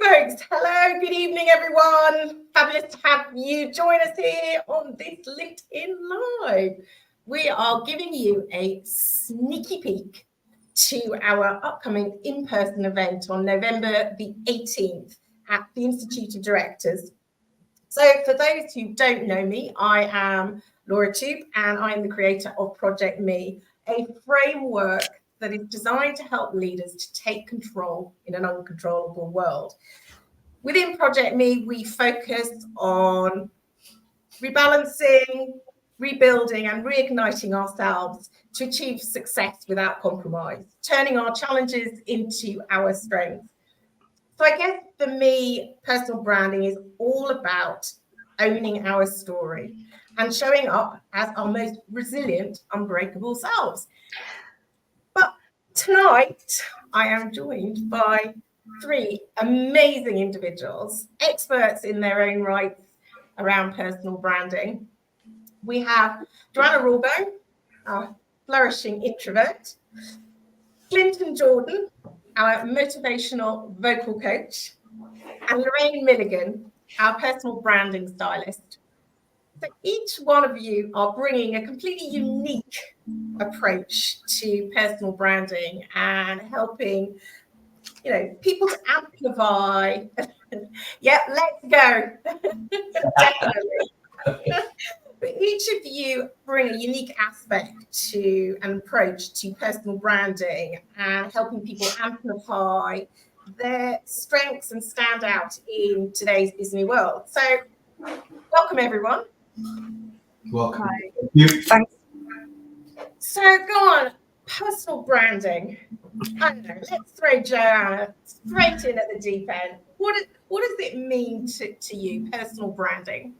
folks. Hello, good evening, everyone. Fabulous to have you join us here on this LinkedIn Live. We are giving you a sneaky peek to our upcoming in-person event on November the 18th at the Institute of Directors. So for those who don't know me, I am Toop, and I'm the creator of Project Me, a framework that is designed to help leaders to take control in an uncontrollable world. Within Project Me, we focus on rebalancing, rebuilding, and reigniting ourselves to achieve success without compromise, turning our challenges into our strengths. So I guess for me, personal branding is all about owning our story and showing up as our most resilient, unbreakable selves. But tonight, I am joined by three amazing individuals, experts in their own rights around personal branding. We have Joanna Rawbone, our Flourishing Introvert, Clinton Jordan, our Motivational Vocal Coach, and Lorraine Milligan, our personal branding stylist. So each one of you are bringing a completely unique approach to personal branding and helping, people to amplify. Yep, let's go. Definitely. But each of you bring a unique aspect to an approach to personal branding and helping people amplify their strengths and stand out in today's busy world. So welcome, everyone. Welcome. Hi. Thanks. So go on, personal branding. I don't know, let's throw Joanna straight in at the deep end. What does it mean to you, personal branding?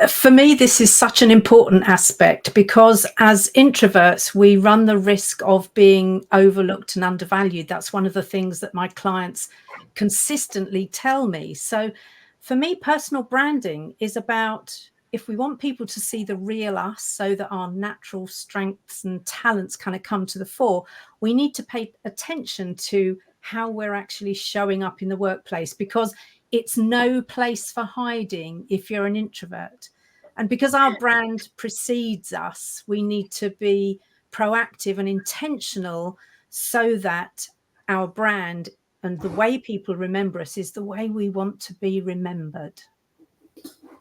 For me, this is such an important aspect because as introverts, we run the risk of being overlooked and undervalued. That's one of the things that my clients consistently tell me. So for me, personal branding is about, if we want people to see the real us so that our natural strengths and talents kind of come to the fore, we need to pay attention to how we're actually showing up in the workplace, because it's no place for hiding if you're an introvert. And because our brand precedes us, we need to be proactive and intentional so that our brand and the way people remember us is the way we want to be remembered.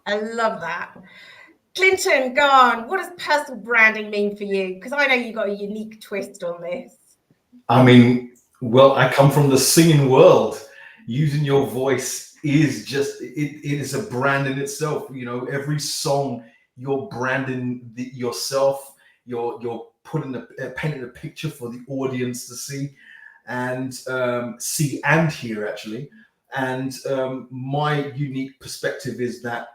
I love that. Clinton, go on. What does personal branding mean for you? Because I know you've got a unique twist on this. I mean, well, I come from the singing world. Using your voice is just, it is a brand in itself. Every song, you're branding yourself. You're putting painting a picture for the audience to see and hear, actually. And my unique perspective is that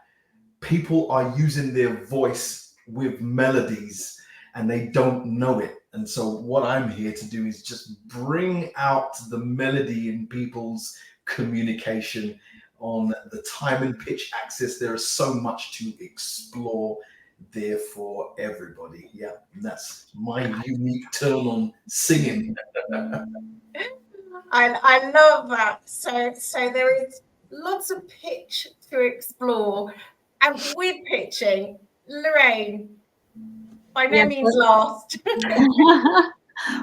people are using their voice with melodies and they don't know it. And so what I'm here to do is just bring out the melody in people's communication on the time and pitch axis. There is so much to explore there for everybody. Yeah, that's my unique turn on singing. I love that. So there is lots of pitch to explore. And with pitching, Lorraine, by no means last.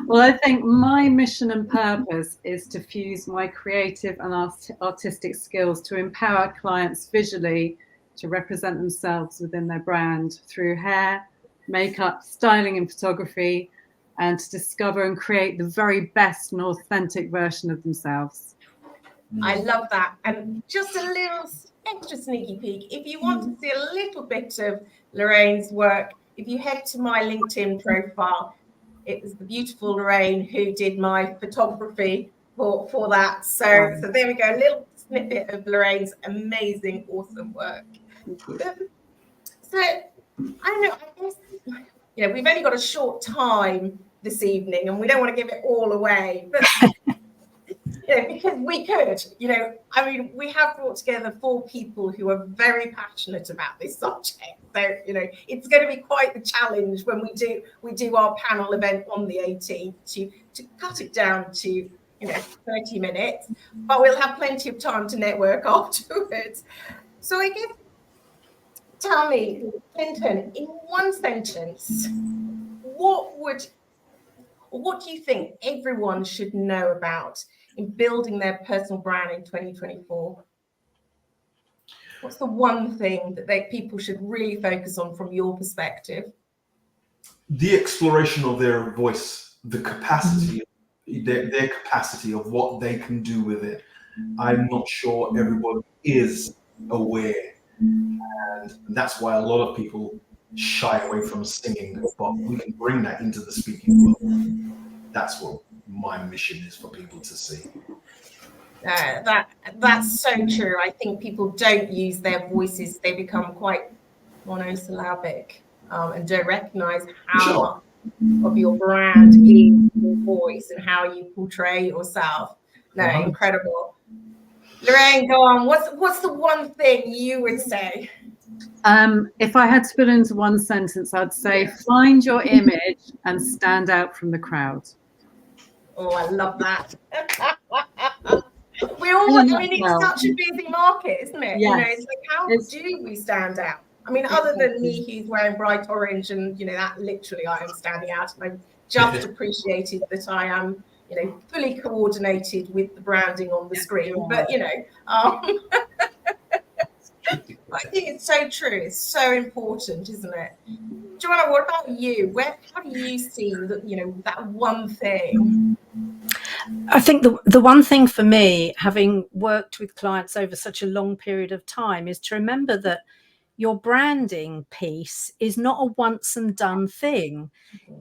Well, I think my mission and purpose is to fuse my creative and artistic skills to empower clients visually to represent themselves within their brand through hair, makeup, styling and photography, and to discover and create the very best and authentic version of themselves. I love that. And just a little extra sneaky peek, if you want to see a little bit of Lorraine's work, if you head to my LinkedIn profile, it was the beautiful Lorraine who did my photography for that. So there we go, a little snippet of Lorraine's amazing, awesome work. So I don't know, I guess, we've only got a short time this evening and we don't want to give it all away, but because we could, we have brought together 4 people who are very passionate about this subject. So, it's going to be quite the challenge when we do our panel event on the 18th to cut it down to, 30 minutes, but we'll have plenty of time to network afterwards. So I guess, tell me, Clinton, in one sentence, what do you think everyone should know about in building their personal brand in 2024? What's the one thing that people should really focus on from your perspective? The exploration of their voice, the capacity, their capacity of what they can do with it. I'm not sure everybody is aware. And that's why a lot of people shy away from singing, but we can bring that into the speaking world. That's what my mission is for people to see. That's so true. I think people don't use their voices. They become quite monosyllabic and don't recognize how much of your brand is your voice and how you portray yourself. No, incredible. Lorraine, go on. What's the one thing you would say? If I had to put it into one sentence, I'd say find your image and stand out from the crowd. Oh, I love that. It's such a busy market, isn't it? Yes. It's like, how do we stand out? I mean, other than me, who's wearing bright orange, and that literally I am standing out, and I've just appreciated that I am, fully coordinated with the branding on the screen. But I think it's so true. It's so important, isn't it? Joanna, what about you? How do you see that one thing? I think the one thing for me, having worked with clients over such a long period of time, is to remember that your branding piece is not a once and done thing,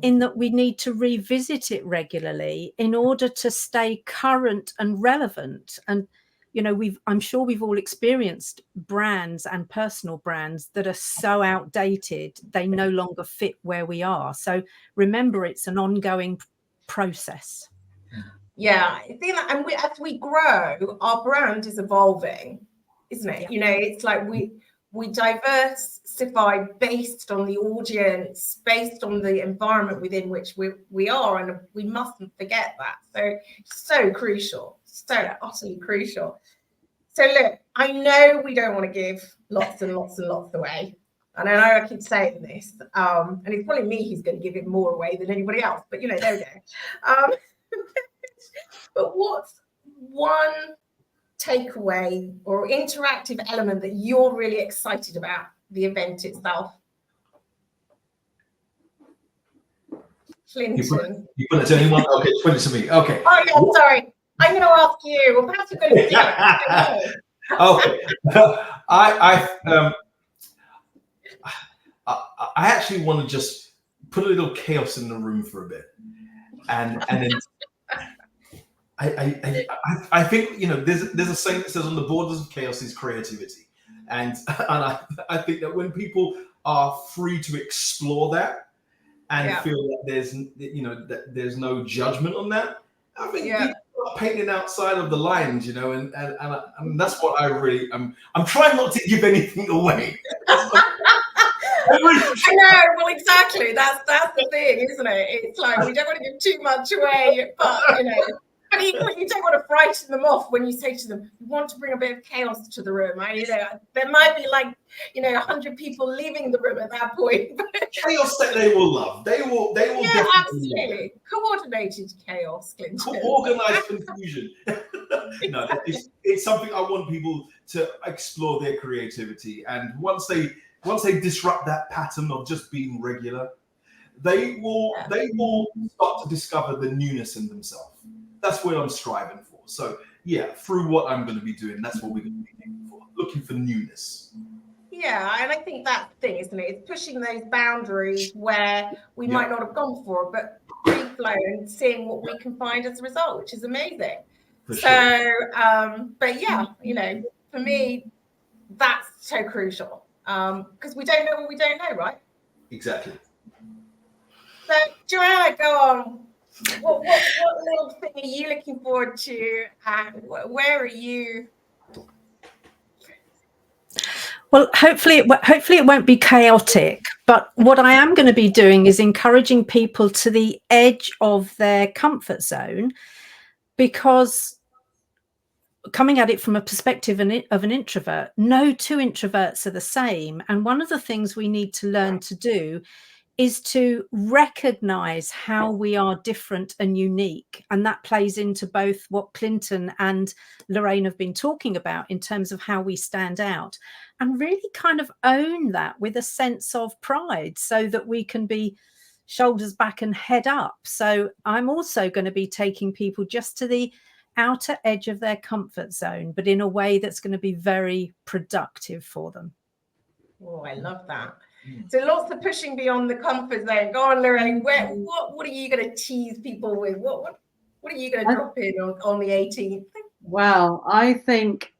in that we need to revisit it regularly in order to stay current and relevant. And I'm sure we've all experienced brands and personal brands that are so outdated they no longer fit where we are. So remember, it's an ongoing process. Yeah, I think that, and as we grow, our brand is evolving, isn't it? It's like we diversify based on the audience, based on the environment within which we are, and we mustn't forget that. So crucial, so utterly crucial. So look, I know we don't want to give lots and lots and lots away. And I know I keep saying this, and it's probably me who's going to give it more away than anybody else, but there we go. But what's one takeaway or interactive element that you're really excited about the event itself? Clinton. You put it to anyone? Okay, put it to me. Okay. Oh, yeah, sorry. I'm going to ask you. Well, perhaps you're going to do it. Okay. I actually want to just put a little chaos in the room for a bit. And then I think there's a saying that says on the borders of chaos is creativity, and I think that when people are free to explore that and feel that there's no judgment on that, I think people are painting outside of the lines, and that's what I'm trying not to give anything away. I know, well, exactly. That's the thing, isn't it? It's like we don't want to give too much away, but but equally you don't want to frighten them off when you say to them, you want to bring a bit of chaos to the room. There might be 100 people leaving the room at that point. Chaos that they will love. They will absolutely. Coordinated chaos, Clinton. Organized confusion. No, it's something I want people to explore their creativity, and once they disrupt that pattern of just being regular, they will start to discover the newness in themselves. That's what I'm striving for. So through what I'm going to be doing, that's what we're going to be looking for newness. Yeah, and I think that's the thing, isn't it? It's pushing those boundaries where we might not have gone for, but free flow and seeing what we can find as a result, which is amazing. For me, that's so crucial. Because we don't know what we don't know, right? Exactly. So, Joanna, go on. What little thing are you looking forward to? And where are you? Well, hopefully it won't be chaotic. But what I am going to be doing is encouraging people to the edge of their comfort zone because coming at it from a perspective of an introvert, no two introverts are the same. And one of the things we need to learn to do is to recognize how we are different and unique. And that plays into both what Clinton and Lorraine have been talking about in terms of how we stand out, and really kind of own that with a sense of pride so that we can be shoulders back and head up. So I'm also going to be taking people just to the outer edge of their comfort zone, but in a way that's going to be very productive for them. Oh, I love that. So lots of pushing beyond the comfort zone. Go on, Lorraine. What are you going to tease people with? What are you going to drop in on the 18th? Well, I think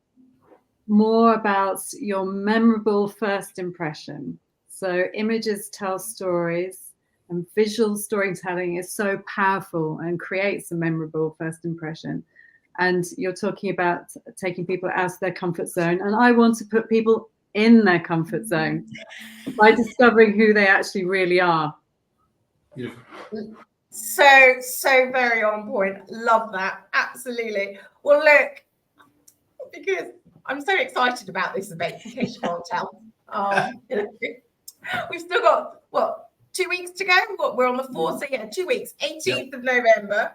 more about your memorable first impression. So images tell stories, and visual storytelling is so powerful and creates a memorable first impression. And you're talking about taking people out of their comfort zone. And I want to put people in their comfort zone by discovering who they actually really are. Beautiful. So very on point. Love that. Absolutely. Well, look, because I'm so excited about this event, in case you can't tell. We've still got, 2 weeks to go? We're on the 4th, so yeah, 2 weeks, 18th of November.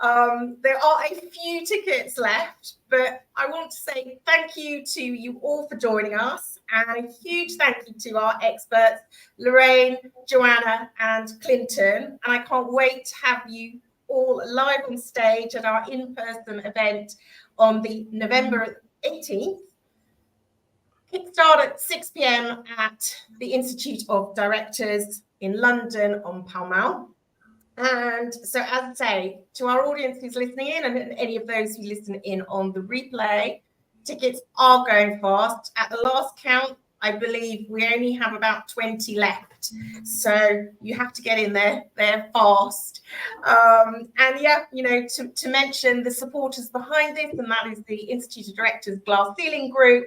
There are a few tickets left, but I want to say thank you to you all for joining us, and a huge thank you to our experts, Lorraine, Joanna, and Clinton. And I can't wait to have you all live on stage at our in-person event on the November 18th. Kickstart at 6 p.m. at the Institute of Directors in London on Pall Mall. And so, as I say, to our audience who's listening in, and any of those who listen in on the replay, tickets are going fast. At the last count, I believe we only have about 20 left. So you have to get in there fast. And yeah, to mention the supporters behind this, and that is the Institute of Directors Glass Ceiling Group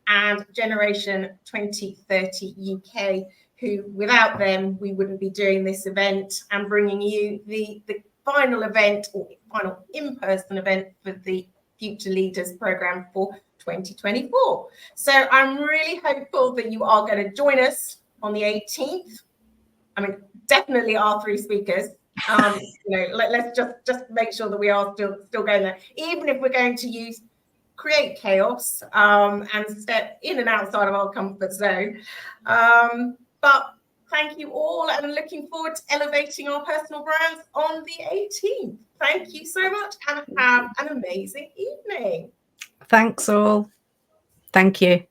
and Generation 2030 UK, who without them, we wouldn't be doing this event and bringing you the final event, or final in-person event for the Future Leaders Programme for 2024. So I'm really hopeful that you are going to join us on the 18th. I mean, definitely our 3 speakers. Let's just make sure that we are still going there, even if we're going to create chaos and step in and outside of our comfort zone. But thank you all, and I'm looking forward to elevating our personal brands on the 18th. Thank you so much, and have an amazing evening. Thanks all. Thank you.